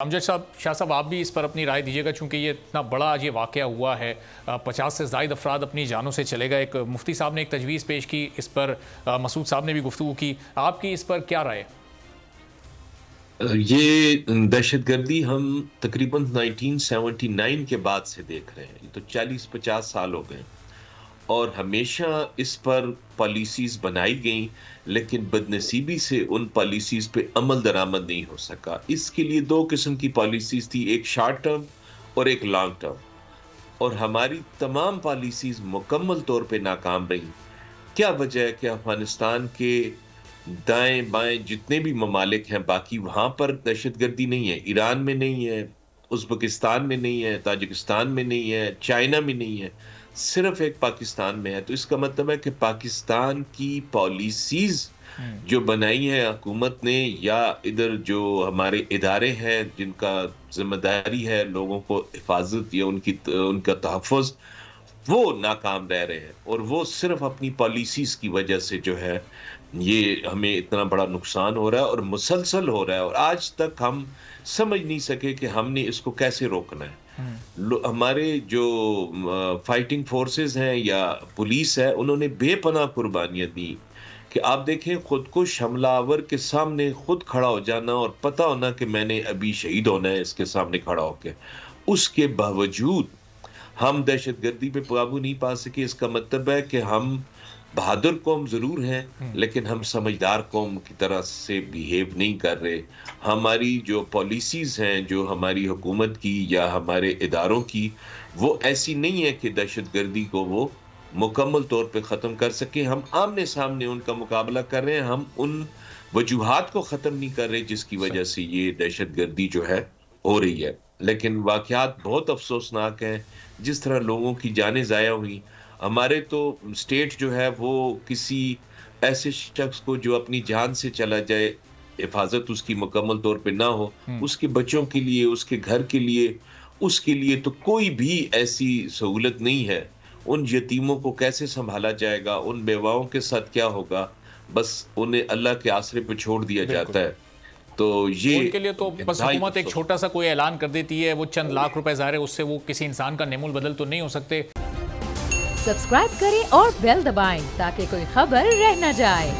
امجد شاہ صاحب آپ بھی اس پر اپنی رائے دیجیے گا، چونکہ یہ اتنا بڑا آج یہ واقعہ ہوا ہے، 50 سے زائد افراد اپنی جانوں سے چلے گئے. ایک مفتی صاحب نے ایک تجویز پیش کی اس پر، مسعود صاحب نے بھی گفتگو کی. آپ کی اس پر کیا رائے؟ یہ دہشت گردی ہم تقریباً 1979 کے بعد سے دیکھ رہے ہیں. یہ تو 40-50 سال ہو گئے اور ہمیشہ اس پر پالیسیز بنائی گئیں، لیکن بدنصیبی سے ان پالیسیز پہ عمل درآمد نہیں ہو سکا. اس کے لیے دو قسم کی پالیسیز تھی، ایک شارٹ ٹرم اور ایک لانگ ٹرم، اور ہماری تمام پالیسیز مکمل طور پہ ناکام رہی. کیا وجہ ہے کہ افغانستان کے دائیں بائیں جتنے بھی ممالک ہیں باقی، وہاں پر دہشت گردی نہیں ہے. ایران میں نہیں ہے، ازبکستان میں نہیں ہے، تاجکستان میں نہیں ہے، چائنا میں نہیں ہے، صرف ایک پاکستان میں ہے. تو اس کا مطلب ہے کہ پاکستان کی پالیسیز جو بنائی ہے حکومت نے، یا ادھر جو ہمارے ادارے ہیں جن کا ذمہ داری ہے لوگوں کو حفاظت یا ان کا تحفظ، وہ ناکام رہ رہے ہیں. اور وہ صرف اپنی پالیسیز کی وجہ سے جو ہے یہ ہمیں اتنا بڑا نقصان ہو رہا ہے اور مسلسل ہو رہا ہے، اور آج تک ہم سمجھ نہیں سکے کہ ہم نے اس کو کیسے روکنا ہے. ہمارے جو فائٹنگ فورسز ہیں یا پولیس ہے، انہوں نے بے پناہ قربانیاں دی. کہ آپ دیکھیں، خودکش حملہ آور کے سامنے خود کھڑا ہو جانا اور پتہ ہونا کہ میں نے ابھی شہید ہونا ہے اس کے سامنے کھڑا ہو کے، اس کے باوجود ہم دہشت گردی پہ قابو نہیں پا سکے. اس کا مطلب ہے کہ ہم بہادر قوم ضرور ہیں، لیکن ہم سمجھدار قوم کی طرح سے بیہیو نہیں کر رہے. ہماری جو پالیسیز ہیں، جو ہماری حکومت کی یا ہمارے اداروں کی، وہ ایسی نہیں ہے کہ دہشت گردی کو وہ مکمل طور پہ ختم کر سکیں. ہم آمنے سامنے ان کا مقابلہ کر رہے ہیں، ہم ان وجوہات کو ختم نہیں کر رہے جس کی وجہ سے یہ دہشت گردی جو ہے ہو رہی ہے. لیکن واقعات بہت افسوسناک ہیں، جس طرح لوگوں کی جانیں ضائع ہوئی. ہمارے تو اسٹیٹ جو ہے وہ کسی ایسے شخص کو جو اپنی جان سے چلا جائے، حفاظت اس کی مکمل طور پہ نہ ہو، اس کے بچوں کے لیے، اس کے گھر کے لیے، اس کے لیے تو کوئی بھی ایسی سہولت نہیں ہے. ان یتیموں کو کیسے سنبھالا جائے گا؟ ان بیواؤں کے ساتھ کیا ہوگا؟ بس انہیں اللہ کے آسرے پہ چھوڑ دیا بالکل. جاتا ہے. تو یہ ان کے لیے تو بس انتہائی حکومت ایک افسوس. چھوٹا سا کوئی اعلان کر دیتی ہے، وہ چند لاکھ روپے ظاہر ہے اس سے وہ کسی انسان کا نعم البدل تو نہیں ہو سکتے. سبسکرائب کریں اور بیل دبائیں تاکہ کوئی خبر رہ نہ جائے.